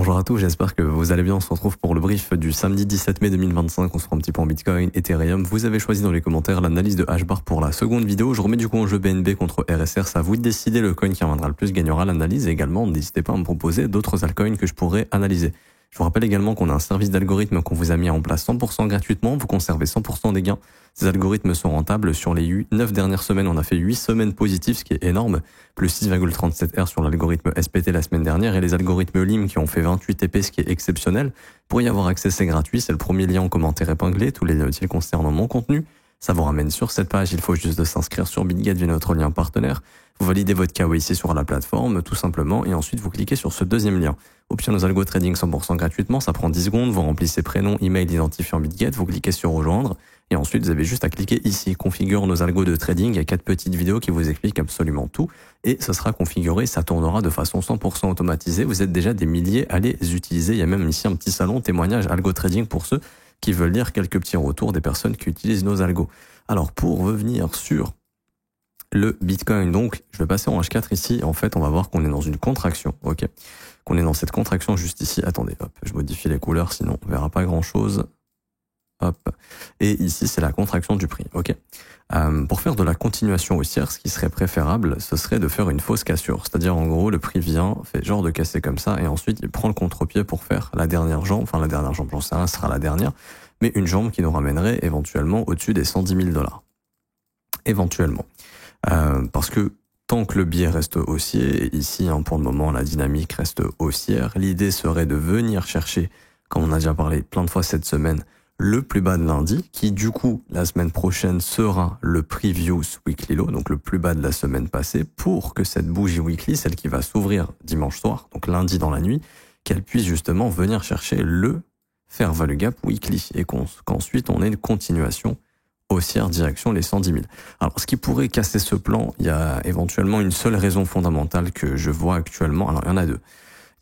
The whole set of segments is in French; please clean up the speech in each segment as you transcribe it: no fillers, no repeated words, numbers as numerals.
Bonjour à tous, j'espère que vous allez bien. On se retrouve pour le brief du samedi 17 mai 2025. On se fera un petit peu en Bitcoin, Ethereum. Vous avez choisi dans les commentaires l'analyse de Hbar pour la seconde vidéo. Je remets du coup en jeu BNB contre RSR. Ça à vous de décider, le coin qui reviendra le plus gagnera l'analyse. Et également, n'hésitez pas à me proposer d'autres altcoins que je pourrais analyser. Je vous rappelle également qu'on a un service d'algorithme qu'on vous a mis en place 100% gratuitement. Vous conservez 100% des gains. Ces algorithmes sont rentables. Sur les 9 dernières semaines, on a fait 8 semaines positives, ce qui est énorme. Plus 6,37 R sur l'algorithme SPT la semaine dernière. Et les algorithmes LIM qui ont fait 28 TP, ce qui est exceptionnel. Pour y avoir accès, c'est gratuit. C'est le premier lien en commentaire épinglé. Tous les liens utiles concernant mon contenu. Ça vous ramène sur cette page. Il faut juste de s'inscrire sur BitGet via notre lien partenaire. Vous validez votre KYC sur la plateforme, tout simplement, et ensuite vous cliquez sur ce deuxième lien. Option nos algo trading 100% gratuitement, ça prend 10 secondes, vous remplissez prénom, email, identifiant BitGet, vous cliquez sur rejoindre, et ensuite vous avez juste à cliquer ici, configure nos algos de trading. Il y a 4 petites vidéos qui vous expliquent absolument tout, et ça sera configuré, ça tournera de façon 100% automatisée. Vous êtes déjà des milliers à les utiliser. Il y a même ici un petit salon témoignage algo trading pour ceux qui veulent lire quelques petits retours des personnes qui utilisent nos algos. Alors pour revenir sur le Bitcoin, donc je vais passer en H4 ici. En fait, on va voir qu'on est dans une contraction, ok, qu'on est dans cette contraction juste ici. Attendez, hop, je modifie les couleurs, sinon on verra pas grand-chose. Hop, et ici c'est la contraction du prix, ok. Pour faire de la continuation haussière, ce qui serait préférable, ce serait de faire une fausse cassure, c'est-à-dire en gros le prix vient, fait genre de casser comme ça, et ensuite il prend le contre-pied pour faire la dernière jambe, enfin la dernière jambe, j'en sais rien, ce sera la dernière, mais une jambe qui nous ramènerait éventuellement au-dessus des 110 000 $. Éventuellement. Parce que tant que le biais reste haussier, et ici pour le moment la dynamique reste haussière, l'idée serait de venir chercher, comme on a déjà parlé plein de fois cette semaine, le plus bas de lundi, qui du coup la semaine prochaine sera le previous weekly low, donc le plus bas de la semaine passée, pour que cette bougie weekly, celle qui va s'ouvrir dimanche soir, donc lundi dans la nuit, qu'elle puisse justement venir chercher le fair value gap weekly, et qu'ensuite on ait une continuation haussière direction les 110 000. Alors, ce qui pourrait casser ce plan, il y a éventuellement une seule raison fondamentale que je vois actuellement. Alors, il y en a deux.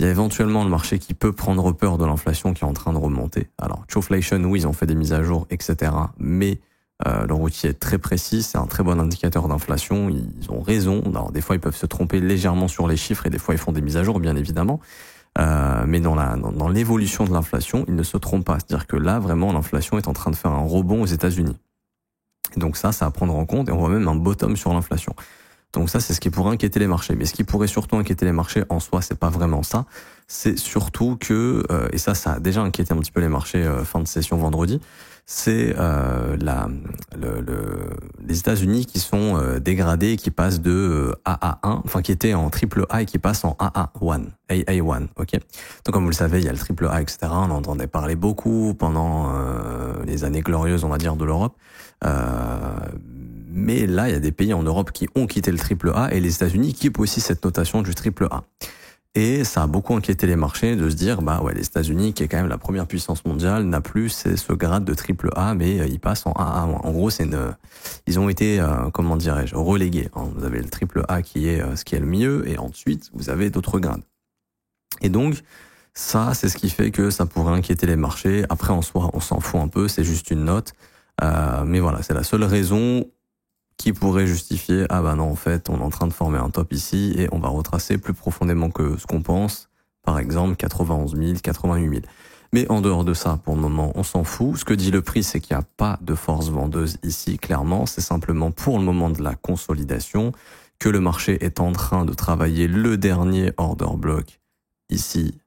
Il y a éventuellement le marché qui peut prendre peur de l'inflation qui est en train de remonter. Alors, Choflation, oui, ils ont fait des mises à jour, etc. Mais leur outil est très précis, c'est un très bon indicateur d'inflation. Ils ont raison. Alors, des fois, ils peuvent se tromper légèrement sur les chiffres et des fois, ils font des mises à jour, bien évidemment. Mais dans l'évolution de l'inflation, ils ne se trompent pas. C'est-à-dire que là, vraiment, l'inflation est en train de faire un rebond aux États-Unis. Et donc ça à prendre en compte, et on voit même un bottom sur l'inflation. Donc ça, c'est ce qui pourrait inquiéter les marchés. Mais ce qui pourrait surtout inquiéter les marchés, en soi, c'est pas vraiment ça. C'est surtout que, et ça a déjà inquiété un petit peu les marchés fin de session vendredi, c'est les États-Unis qui sont dégradés, qui passent de AA1, enfin qui étaient en triple A et qui passent en AA1, AA1, ok. Donc comme vous le savez, il y a le triple A, etc. On entendait parler beaucoup pendant les années glorieuses, on va dire, de l'Europe. Mais là, il y a des pays en Europe qui ont quitté le triple A et les États-Unis qui aussi cette notation du triple A. Et ça a beaucoup inquiété les marchés de se dire, bah ouais, les États-Unis, qui est quand même la première puissance mondiale, n'a plus ce grade de triple A, mais ils passent en AA. En gros, ils ont été, comment dirais-je, relégués. Vous avez le triple A qui est ce qui est le mieux, et ensuite vous avez d'autres grades. Et donc ça, c'est ce qui fait que ça pourrait inquiéter les marchés. Après, en soi, on s'en fout un peu, c'est juste une note. Mais voilà, c'est la seule raison qui pourrait justifier, ah bah non, en fait, on est en train de former un top ici et on va retracer plus profondément que ce qu'on pense, par exemple 91 000, 88 000. Mais en dehors de ça, pour le moment, on s'en fout. Ce que dit le prix, c'est qu'il n'y a pas de force vendeuse ici, clairement. C'est simplement pour le moment de la consolidation que le marché est en train de travailler le dernier order block ici,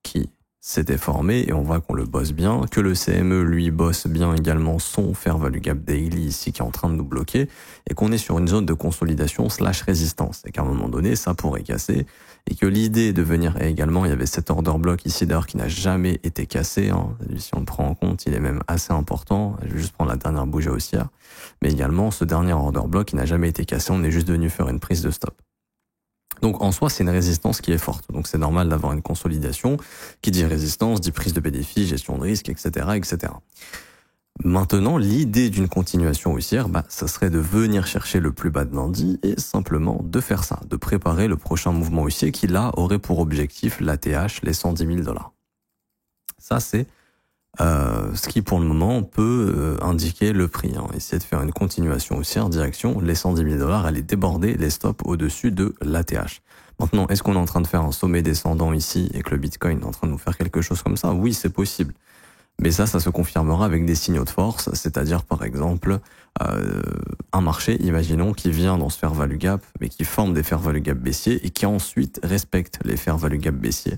qui s'était formé, et on voit qu'on le bosse bien, que le CME lui bosse bien également son fair value gap daily ici qui est en train de nous bloquer, et qu'on est sur une zone de consolidation / résistance, et qu'à un moment donné ça pourrait casser, et que l'idée de venir, et également il y avait cet order block ici d'ailleurs qui n'a jamais été cassé, si on le prend en compte il est même assez important, je vais juste prendre la dernière bougie haussière, mais également ce dernier order block qui n'a jamais été cassé, on est juste venu faire une prise de stop. Donc en soi, c'est une résistance qui est forte. Donc c'est normal d'avoir une consolidation. Qui dit résistance, dit prise de bénéfices, gestion de risque, etc., etc. Maintenant, l'idée d'une continuation haussière, ça serait de venir chercher le plus bas de lundi et simplement de faire ça, de préparer le prochain mouvement haussier qui là aurait pour objectif l'ATH, les 110 000 $. Ça c'est ce qui pour le moment peut indiquer le prix. Essayer de faire une continuation haussière direction les 110 000 $, aller déborder les stops au-dessus de l'ATH. Maintenant, est-ce qu'on est en train de faire un sommet descendant ici et que le Bitcoin est en train de nous faire quelque chose comme ça? Oui, c'est possible. Mais ça se confirmera avec des signaux de force, c'est-à-dire par exemple un marché, imaginons, qui vient dans ce fair value gap, mais qui forme des fair value gap baissiers et qui ensuite respecte les fair value gap baissiers.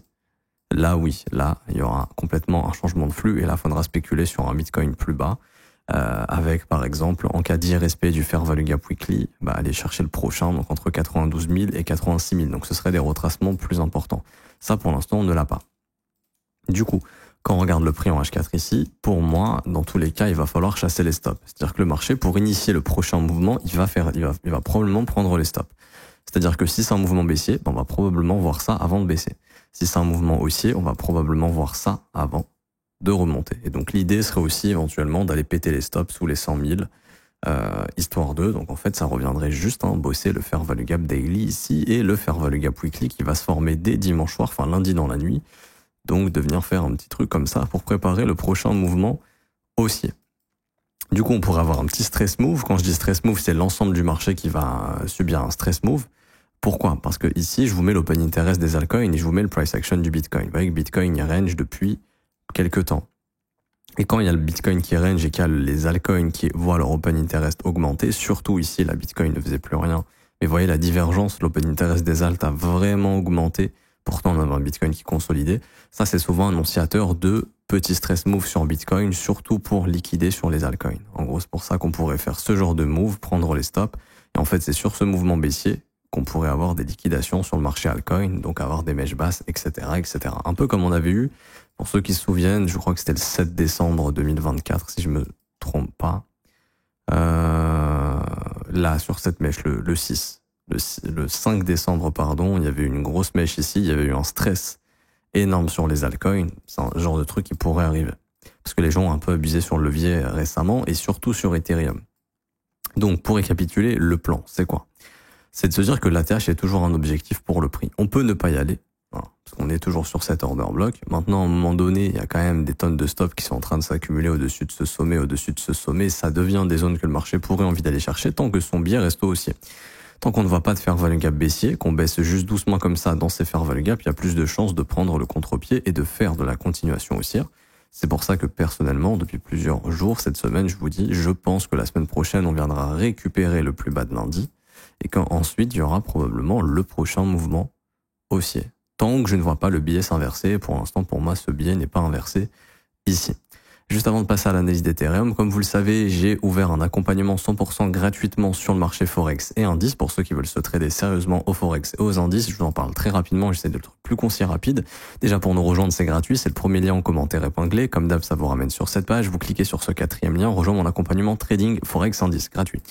Là, oui, là, il y aura complètement un changement de flux et là, il faudra spéculer sur un Bitcoin plus bas, avec par exemple, en cas d'irrespect du fair value gap weekly, aller chercher le prochain, donc entre 92 000 et 86 000. Donc ce serait des retracements plus importants. Ça, pour l'instant, on ne l'a pas. Du coup, quand on regarde le prix en H4 ici, pour moi, dans tous les cas, il va falloir chasser les stops. C'est-à-dire que le marché, pour initier le prochain mouvement, il va probablement prendre les stops. C'est-à-dire que si c'est un mouvement baissier, on va probablement voir ça avant de baisser. Si c'est un mouvement haussier, on va probablement voir ça avant de remonter. Et donc l'idée serait aussi éventuellement d'aller péter les stops sous les 100 000, histoire de. Donc en fait, ça reviendrait juste bosser le fair value gap daily ici et le fair value gap weekly qui va se former dès dimanche soir, enfin lundi dans la nuit. Donc de venir faire un petit truc comme ça pour préparer le prochain mouvement haussier. Du coup, on pourrait avoir un petit stress move. Quand je dis stress move, c'est l'ensemble du marché qui va subir un stress move. Pourquoi? Parce que ici, je vous mets l'open interest des altcoins et je vous mets le price action du Bitcoin. Vous voyez que Bitcoin, il range depuis quelques temps. Et quand il y a le Bitcoin qui range et qu'il y a les altcoins qui voient leur open interest augmenter, surtout ici, la Bitcoin ne faisait plus rien. Mais vous voyez la divergence, l'open interest des alt a vraiment augmenté. Pourtant, on a un Bitcoin qui consolidait. Ça, c'est souvent annonciateur de petits stress move sur Bitcoin, surtout pour liquider sur les altcoins. En gros, c'est pour ça qu'on pourrait faire ce genre de move, prendre les stops. Et en fait, c'est sur ce mouvement baissier qu'on pourrait avoir des liquidations sur le marché altcoin, donc avoir des mèches basses, etc., etc. Un peu comme on avait eu, pour ceux qui se souviennent, je crois que c'était le 7 décembre 2024, si je me trompe pas. Là, sur cette mèche, le 6. Le 5 décembre, pardon, il y avait une grosse mèche ici, il y avait eu un stress énorme sur les altcoins. C'est un genre de truc qui pourrait arriver. Parce que les gens ont un peu abusé sur le levier récemment et surtout sur Ethereum. Donc, pour récapituler, le plan, c'est quoi? C'est de se dire que l'ATH est toujours un objectif pour le prix. On peut ne pas y aller, voilà, parce qu'on est toujours sur cet order block. Maintenant, à un moment donné, il y a quand même des tonnes de stops qui sont en train de s'accumuler au-dessus de ce sommet, Ça devient des zones que le marché pourrait envie d'aller chercher tant que son biais reste haussier. Tant qu'on ne voit pas de fair value gap baissier, qu'on baisse juste doucement comme ça dans ces fair value gap, il y a plus de chances de prendre le contre-pied et de faire de la continuation haussière. C'est pour ça que personnellement, depuis plusieurs jours, cette semaine, je vous dis, je pense que la semaine prochaine, on viendra récupérer le plus bas de lundi et qu'ensuite, il y aura probablement le prochain mouvement haussier. Tant que je ne vois pas le biais s'inverser, pour l'instant, pour moi, ce biais n'est pas inversé ici. Juste avant de passer à l'analyse d'Ethereum, comme vous le savez, j'ai ouvert un accompagnement 100% gratuitement sur le marché Forex et indices pour ceux qui veulent se trader sérieusement au Forex et aux indices. Je vous en parle très rapidement, j'essaie de le plus concis rapide. Déjà pour nous rejoindre, c'est gratuit, c'est le premier lien en commentaire épinglé. Comme d'hab, ça vous ramène sur cette page. Vous cliquez sur ce 4e lien, rejoindre mon accompagnement trading Forex indices gratuit.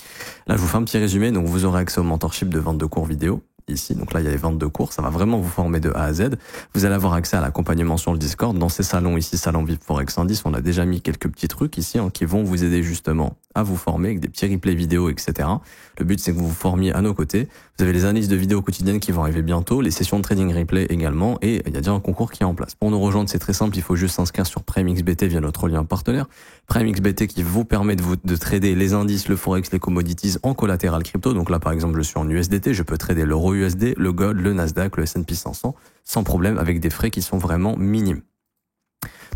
Là, je vous fais un petit résumé, donc vous aurez accès au mentorship de 22 cours vidéo. Ici, donc là il y a les 22 cours, ça va vraiment vous former de A à Z. Vous allez avoir accès à l'accompagnement sur le Discord. Dans ces salons ici, salon VIP Forex Indice, on a déjà mis quelques petits trucs ici qui vont vous aider justement à vous former avec des petits replays vidéo, etc. Le but c'est que vous vous formiez à nos côtés. Vous avez les analyses de vidéos quotidiennes qui vont arriver bientôt, les sessions de trading replay également, et il y a déjà un concours qui est en place. Pour nous rejoindre, c'est très simple, il faut juste s'inscrire sur PrimeXBT via notre lien partenaire. PrimeXBT qui vous permet de trader les indices, le Forex, les commodities en collatéral crypto. Donc là par exemple, je suis en USDT, je peux trader l'euro USD, le gold, le Nasdaq, le S&P 500 sans problème avec des frais qui sont vraiment minimes.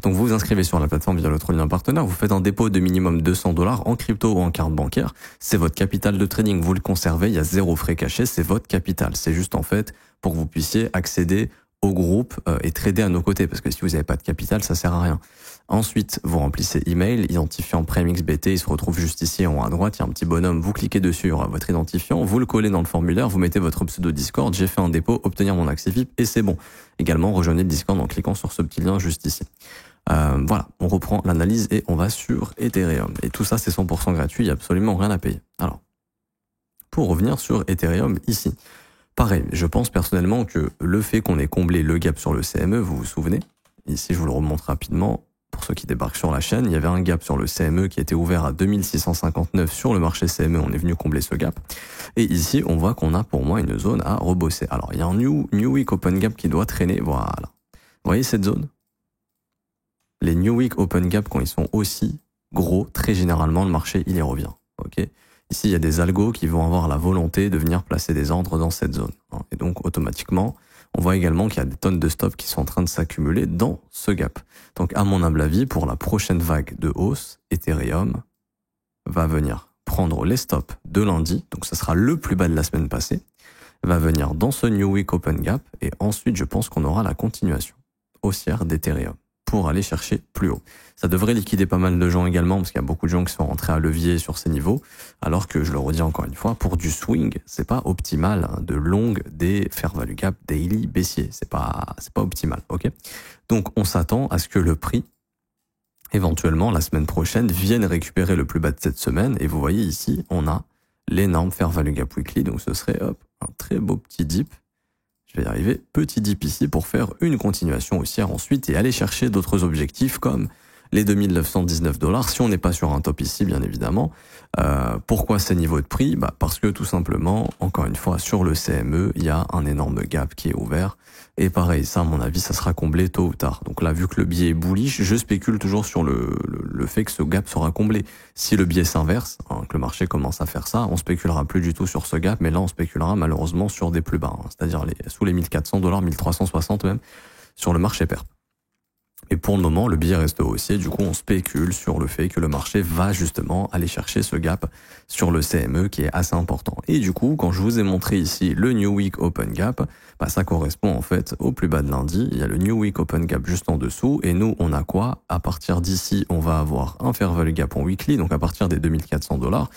Donc vous vous inscrivez sur la plateforme via notre lien partenaire, vous faites un dépôt de minimum $200 en crypto ou en carte bancaire, c'est votre capital de trading, vous le conservez, il y a zéro frais cachés, c'est votre capital. C'est juste en fait pour que vous puissiez accéder au groupe et trader à nos côtés, parce que si vous n'avez pas de capital, ça sert à rien. Ensuite, vous remplissez email, identifiant PrimeXBT, il se retrouve juste ici en haut à droite, il y a un petit bonhomme, vous cliquez dessus, il y aura votre identifiant, vous le collez dans le formulaire, vous mettez votre pseudo Discord, j'ai fait un dépôt, obtenir mon accès VIP et c'est bon. Également, rejoignez le Discord en cliquant sur ce petit lien juste ici. Voilà, on reprend l'analyse et on va sur Ethereum. Et tout ça, c'est 100% gratuit, il n'y a absolument rien à payer. Alors, pour revenir sur Ethereum ici, pareil, je pense personnellement que le fait qu'on ait comblé le gap sur le CME, vous vous souvenez, ici je vous le remonte rapidement, pour ceux qui débarquent sur la chaîne, il y avait un gap sur le CME qui était ouvert à 2659 sur le marché CME, on est venu combler ce gap. Et ici, on voit qu'on a pour moi une zone à rebosser. Alors, il y a un New Week Open Gap qui doit traîner, voilà. Vous voyez cette zone? Les New Week Open Gap, quand ils sont aussi gros, très généralement, le marché, il y revient. Ok. Ici, il y a des algos qui vont avoir la volonté de venir placer des ordres dans cette zone. Et donc, automatiquement, on voit également qu'il y a des tonnes de stops qui sont en train de s'accumuler dans ce gap. Donc, à mon humble avis, pour la prochaine vague de hausse, Ethereum va venir prendre les stops de lundi, donc ce sera le plus bas de la semaine passée, va venir dans ce New Week Open Gap, et ensuite, je pense qu'on aura la continuation haussière d'Ethereum pour aller chercher plus haut. Ça devrait liquider pas mal de gens également, parce qu'il y a beaucoup de gens qui sont rentrés à levier sur ces niveaux, alors que, je le redis encore une fois, pour du swing, c'est pas optimal de longue des fair value gap daily baissier. C'est pas optimal, ok? Donc, on s'attend à ce que le prix, éventuellement, la semaine prochaine, vienne récupérer le plus bas de cette semaine, et vous voyez ici, on a l'énorme fair value gap weekly, donc ce serait, hop, un très beau petit dip. Je vais y arriver, petit dip ici pour faire une continuation haussière ensuite et aller chercher d'autres objectifs comme les 2919 $. Si on n'est pas sur un top ici, bien évidemment. Pourquoi ces niveaux de prix? Parce que tout simplement, encore une fois, sur le CME, il y a un énorme gap qui est ouvert. Et pareil, ça, à mon avis, ça sera comblé tôt ou tard. Donc là, vu que le biais est bullish, je spécule toujours sur le fait que ce gap sera comblé. Si le biais s'inverse, que le marché commence à faire ça, on spéculera plus du tout sur ce gap, mais là, on spéculera malheureusement sur des plus bas, c'est-à-dire sous les 1400 $, 1360 même, sur le marché perp. Et pour le moment, le biais reste haussier. Du coup, on spécule sur le fait que le marché va justement aller chercher ce gap sur le CME qui est assez important. Et du coup, quand je vous ai montré ici le New Week Open Gap, ça correspond en fait au plus bas de lundi. Il y a le New Week Open Gap juste en dessous. Et nous, on a quoi? À partir d'ici, on va avoir un fair value gap en weekly, donc à partir des 2400 $.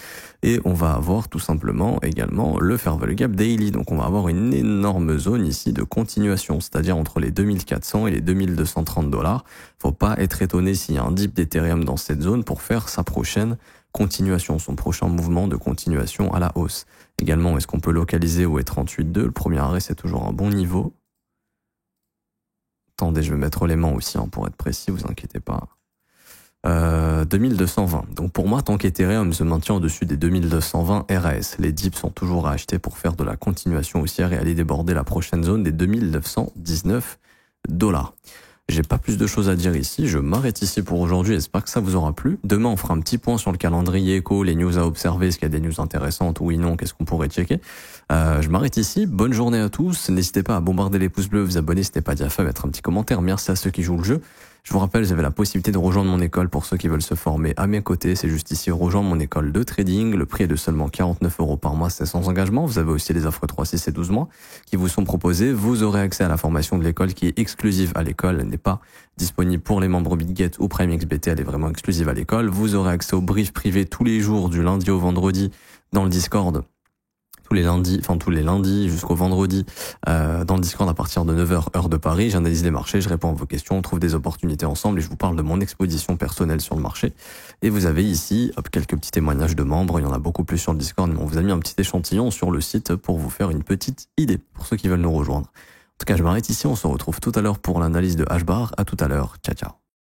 Et on va avoir tout simplement également le fair value gap daily. Donc on va avoir une énorme zone ici de continuation, c'est-à-dire entre les 2400 et les 2230 $. Faut pas être étonné s'il y a un dip d'Ethereum dans cette zone pour faire sa prochaine continuation, son prochain mouvement de continuation à la hausse. Également, est-ce qu'on peut localiser au E38.2? Le premier arrêt, c'est toujours un bon niveau. Attendez, je vais mettre les mains aussi pour être précis, vous inquiétez pas. 2220. Donc pour moi, tant qu'Ethereum se maintient au-dessus des 2220 RAS, les dips sont toujours à acheter pour faire de la continuation haussière et aller déborder la prochaine zone des 2919 $. J'ai pas plus de choses à dire ici, je m'arrête ici pour aujourd'hui, j'espère que ça vous aura plu. Demain, on fera un petit point sur le calendrier éco, les news à observer, est-ce qu'il y a des news intéressantes, oui, non, qu'est-ce qu'on pourrait checker. Je m'arrête ici, bonne journée à tous, n'hésitez pas à bombarder les pouces bleus, vous abonner, n'hésitez pas à dire mettre un petit commentaire, merci à ceux qui jouent le jeu. Je vous rappelle, vous avez la possibilité de rejoindre mon école pour ceux qui veulent se former à mes côtés. C'est juste ici, rejoindre mon école de trading. Le prix est de seulement 49 € par mois, c'est sans engagement. Vous avez aussi les offres 3, 6 et 12 mois qui vous sont proposées. Vous aurez accès à la formation de l'école qui est exclusive à l'école. Elle n'est pas disponible pour les membres BitGet ou PrimeXBT. Elle est vraiment exclusive à l'école. Vous aurez accès au brief privé tous les jours du lundi au vendredi dans le Discord. Tous les lundis jusqu'au vendredi dans le Discord à partir de 9h heure de Paris. J'analyse les marchés, je réponds à vos questions, on trouve des opportunités ensemble et je vous parle de mon exposition personnelle sur le marché. Et vous avez ici quelques petits témoignages de membres, il y en a beaucoup plus sur le Discord, mais on vous a mis un petit échantillon sur le site pour vous faire une petite idée pour ceux qui veulent nous rejoindre. En tout cas, je m'arrête ici, on se retrouve tout à l'heure pour l'analyse de Hashbar. À tout à l'heure, ciao ciao.